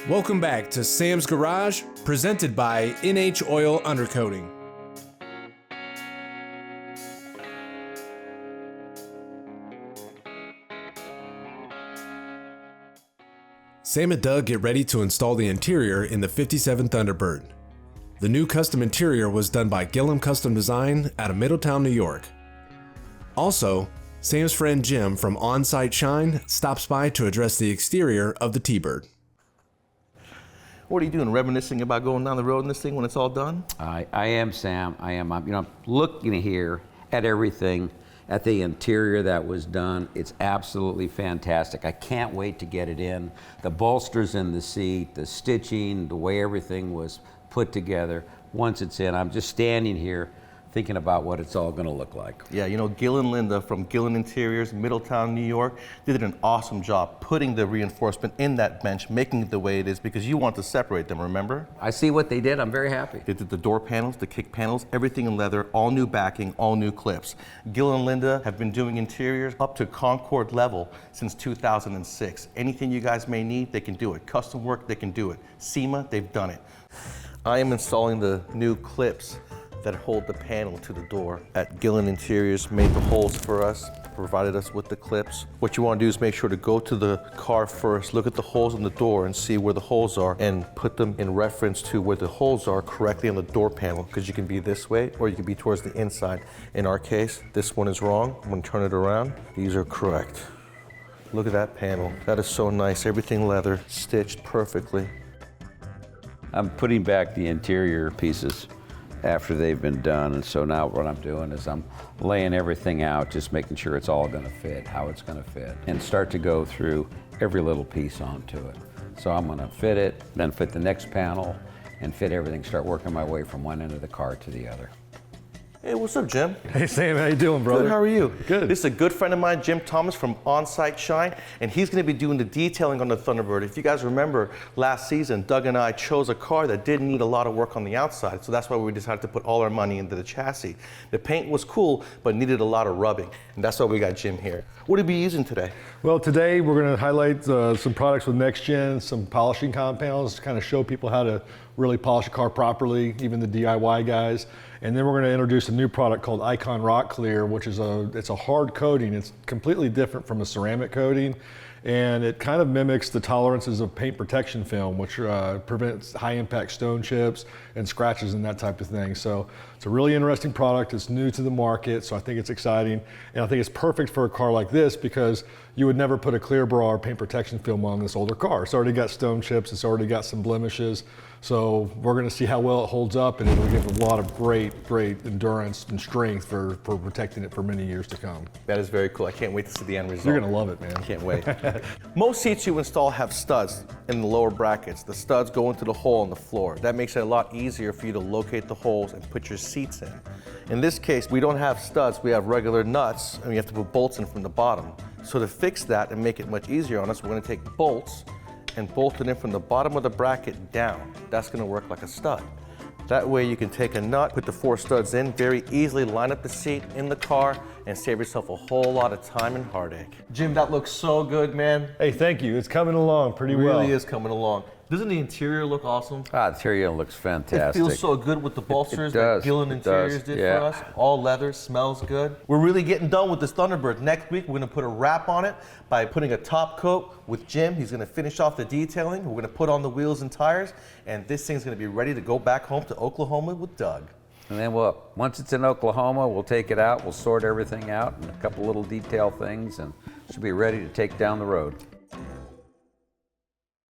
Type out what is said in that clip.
Welcome back to Sam's Garage, presented by NH Oil Undercoating. Sam and Doug get ready to install the interior in the 57 Thunderbird. The new custom interior was done by Gillum Custom Design out of Middletown, New York. Also, Sam's friend Jim from On-Site Shine stops by to address the exterior of the T-Bird. What are you doing, reminiscing about going down the road in this thing when it's all done? I am, Sam. I am. I'm looking here at everything, at the interior that was done. It's absolutely fantastic. I can't wait to get it in. The bolsters in the seat, the stitching, the way everything was put together. Once it's in, I'm just standing here thinking about what it's all going to look like. Yeah, you know, Gil and Linda from Gil Interiors, Middletown, New York, they did an awesome job putting the reinforcement in that bench, making it the way it is, because you want to separate them, remember? I see what they did. I'm very happy. They did the door panels, the kick panels, everything in leather, all new backing, all new clips. Gil and Linda have been doing interiors up to Concord level since 2006. Anything you guys may need, they can do it. Custom work, they can do it. SEMA, they've done it. I am installing the new clips that hold the panel to the door. At Gillen Interiors made the holes for us, provided us with the clips. What you want to do is make sure to go to the car first, look at the holes in the door and see where the holes are, and put them in reference to where the holes are correctly on the door panel, because you can be this way or you can be towards the inside. In our case, this one is wrong. I'm going to turn it around. These are correct. Look at that panel. That is so nice. Everything leather, stitched perfectly. I'm putting back the interior pieces after they've been done, and so now what I'm doing is I'm laying everything out, just making sure it's all going to fit, how it's going to fit, and start to go through every little piece onto it. So I'm going to fit it, then fit the next panel, and fit everything, start working my way from one end of the car to the other. Hey, what's up, Jim? Hey, Sam, how you doing, brother? Good, how are you? Good. This is a good friend of mine, Jim Thomas from On-Site Shine, and he's gonna be doing the detailing on the Thunderbird. If you guys remember, last season, Doug and I chose a car that didn't need a lot of work on the outside, so that's why we decided to put all our money into the chassis. The paint was cool, but needed a lot of rubbing, and that's why we got Jim here. What are you using today? Well, today we're going to highlight some products with next gen, some polishing compounds to kind of show people how to really polish a car properly, even the DIY guys. And then we're going to introduce a new product called Icon Rock Clear, which is it's a hard coating. It's completely different from a ceramic coating, and it kind of mimics the tolerances of paint protection film, which prevents high impact stone chips and scratches and that type of thing. So it's a really interesting product. It's new to the market, so I think it's exciting. And I think it's perfect for a car like this because you would never put a clear bra or paint protection film on this older car. It's already got stone chips, it's already got some blemishes. So we're going to see how well it holds up, and it'll give a lot of great endurance and strength for protecting it for many years to come. That is very cool. I can't wait to see the end result. You're going to love it, man. Can't wait. Most seats you install have studs in the lower brackets. The studs go into the hole in the floor. That makes it a lot easier for you to locate the holes and put your seats in. In this case, we don't have studs. We have regular nuts, and we have to put bolts in from the bottom. So to fix that and make it much easier on us, we're going to take bolts and bolt it in from the bottom of the bracket down. That's gonna work like a stud. That way you can take a nut, put the 4 studs in, very easily line up the seat in the car, and save yourself a whole lot of time and heartache. Jim, that looks so good, man. Hey, thank you. It's coming along pretty well. It really is coming along. Doesn't the interior look awesome? Ah, the interior looks fantastic. It feels so good with the bolsters does, that Gillen Interiors did for us. All leather, smells good. We're really getting done with this Thunderbird. Next week, we're gonna put a wrap on it by putting a top coat with Jim. He's gonna finish off the detailing. We're gonna put on the wheels and tires, and this thing's gonna be ready to go back home to Oklahoma with Doug. And then once it's in Oklahoma, we'll take it out, we'll sort everything out and a couple little detail things, and it should be ready to take down the road.